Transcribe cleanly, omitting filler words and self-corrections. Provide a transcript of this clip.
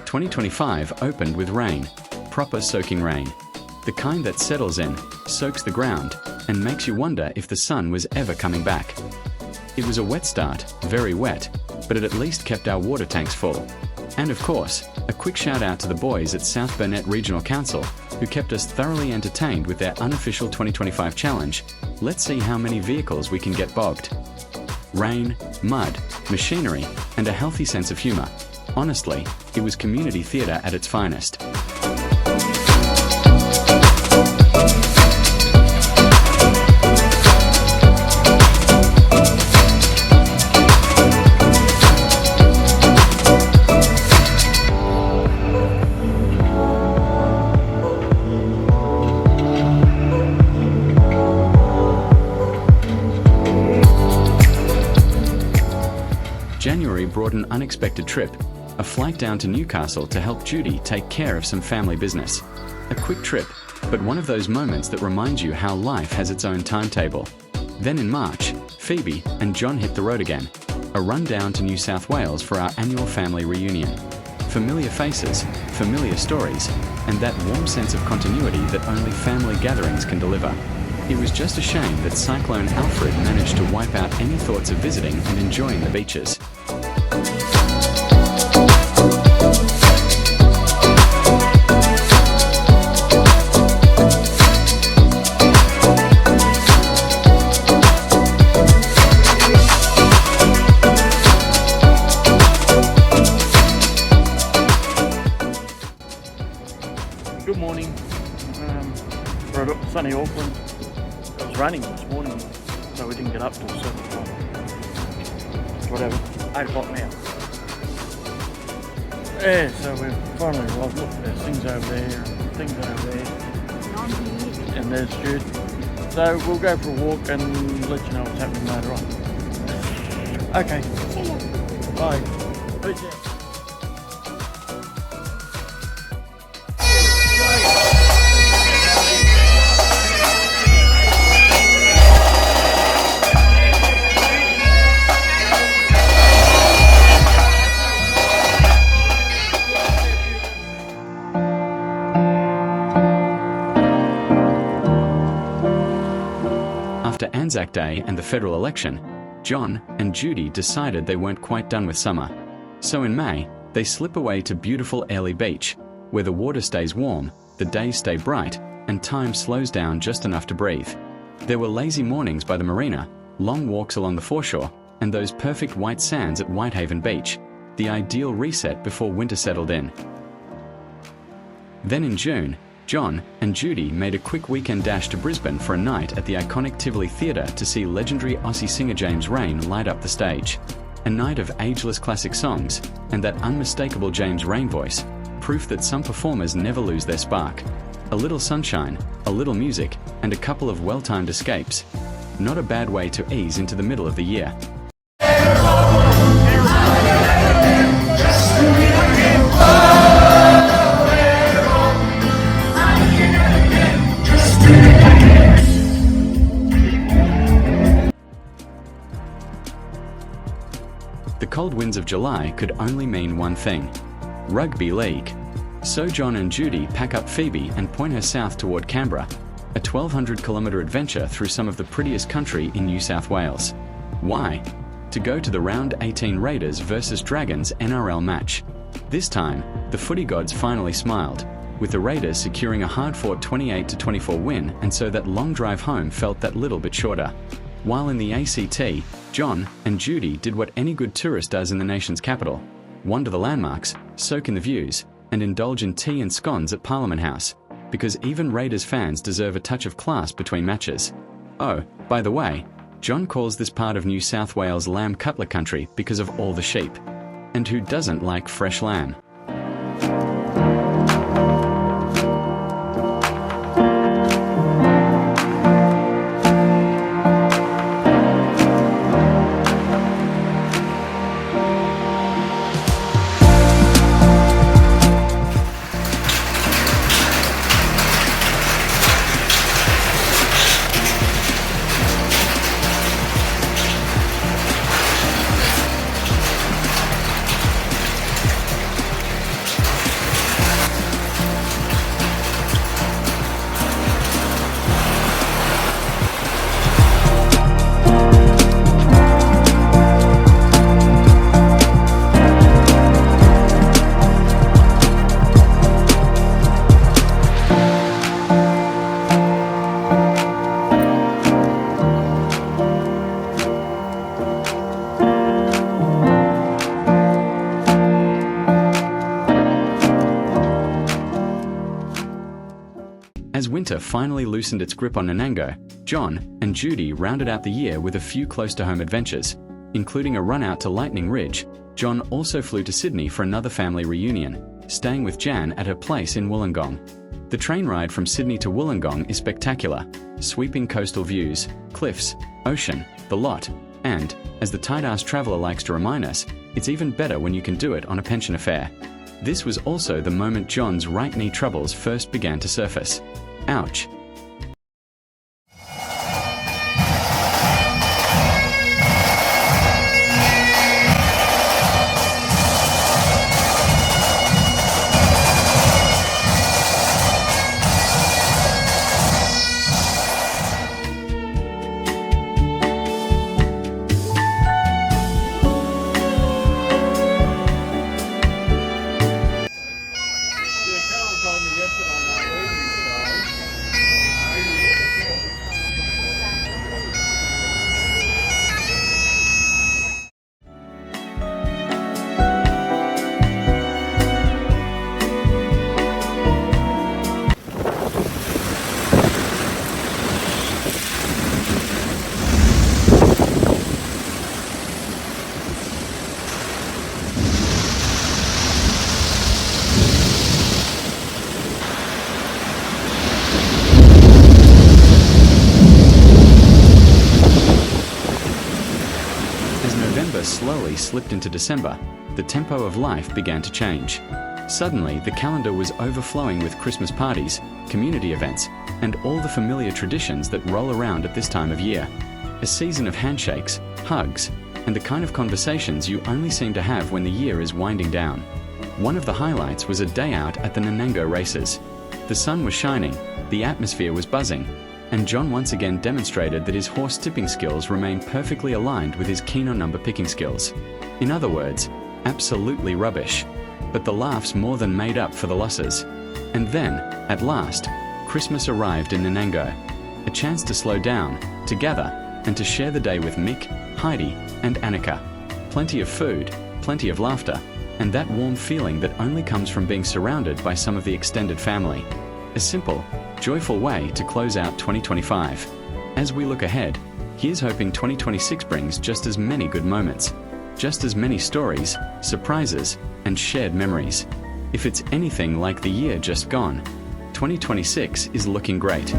2025 opened with rain, proper soaking rain. The kind that settles in, soaks the ground, and makes you wonder if the sun was ever coming back. It was a wet start, very wet, but it at least kept our water tanks full. And of course, a quick shout out to the boys at South Burnett Regional Council, who kept us thoroughly entertained with their unofficial 2025 challenge. Let's see how many vehicles we can get bogged. Rain, mud, machinery, and a healthy sense of humour. Honestly, it was community theatre at its finest. January brought an unexpected trip, a flight down to Newcastle to help Judy take care of some family business. A quick trip, but one of those moments that reminds you how life has its own timetable. Then in March, Phoebe and John hit the road again, a run down to New South Wales for our annual family reunion. Familiar faces, familiar stories, and that warm sense of continuity that only family gatherings can deliver. It was just a shame that Cyclone Alfred managed to wipe out any thoughts of visiting and enjoying the beaches. Good morning. We're at sunny Auckland. It was raining this morning, so we didn't get up till 7 o'clock. Whatever, 8 o'clock now. Yeah, so we've finally arrived. Look, there's things over there, and things over there. And there's Jude. So we'll go for a walk and let you know what's happening later on. Okay. See ya. Bye. Peace out. After Anzac Day and the federal election, John and Judy decided they weren't quite done with summer. So in May, they slip away to beautiful Airlie Beach, where the water stays warm, the days stay bright, and time slows down just enough to breathe. There were lazy mornings by the marina, long walks along the foreshore, and those perfect white sands at Whitehaven Beach, the ideal reset before winter settled in. Then in June, John and Judy made a quick weekend dash to Brisbane for a night at the iconic Tivoli Theatre to see legendary Aussie singer James Raine light up the stage. A night of ageless classic songs and that unmistakable James Raine voice, proof that some performers never lose their spark. A little sunshine, a little music, and a couple of well-timed escapes. Not a bad way to ease into the middle of the year. The cold winds of July could only mean one thing: rugby league. So John and Judy pack up Phoebe and point her south toward Canberra, a 1,200-kilometre adventure through some of the prettiest country in New South Wales. Why? To go to the Round 18 Raiders versus Dragons NRL match. This time, the footy gods finally smiled, with the Raiders securing a hard-fought 28-24 win, and so that long drive home felt that little bit shorter. While in the ACT, John and Judy did what any good tourist does in the nation's capital: wander the landmarks, soak in the views, and indulge in tea and scones at Parliament House, because even Raiders fans deserve a touch of class between matches. Oh, by the way, John calls this part of New South Wales lamb cutlet country because of all the sheep. And who doesn't like fresh lamb? winter finally loosened its grip on Nanango, John and Judy rounded out the year with a few close-to-home adventures, including a run out to Lightning Ridge. John also flew to Sydney for another family reunion, staying with Jan at her place in Wollongong. The train ride from Sydney to Wollongong is spectacular. Sweeping coastal views, cliffs, ocean, the lot, and, as the tight-ass traveller likes to remind us, it's even better when you can do it on a pension fare. This was also the moment John's right knee troubles first began to surface. Ouch. Slowly slipped into December, the tempo of life began to change. Suddenly, the calendar was overflowing with Christmas parties, community events, and all the familiar traditions that roll around at this time of year. A season of handshakes, hugs, and the kind of conversations you only seem to have when the year is winding down. One of the highlights was a day out at the Nanango races. The sun was shining, the atmosphere was buzzing, and John once again demonstrated that his horse tipping skills remain perfectly aligned with his keen on number picking skills. In other words, absolutely rubbish. But the laughs more than made up for the losses. And then, at last, Christmas arrived in Nanango. A chance to slow down, to gather, and to share the day with Mick, Heidi, and Annika. Plenty of food, plenty of laughter, and that warm feeling that only comes from being surrounded by some of the extended family. A simple, joyful way to close out 2025. As we look ahead, here's hoping 2026 brings just as many good moments, just as many stories, surprises, and shared memories. If it's anything like the year just gone, 2026 is looking great.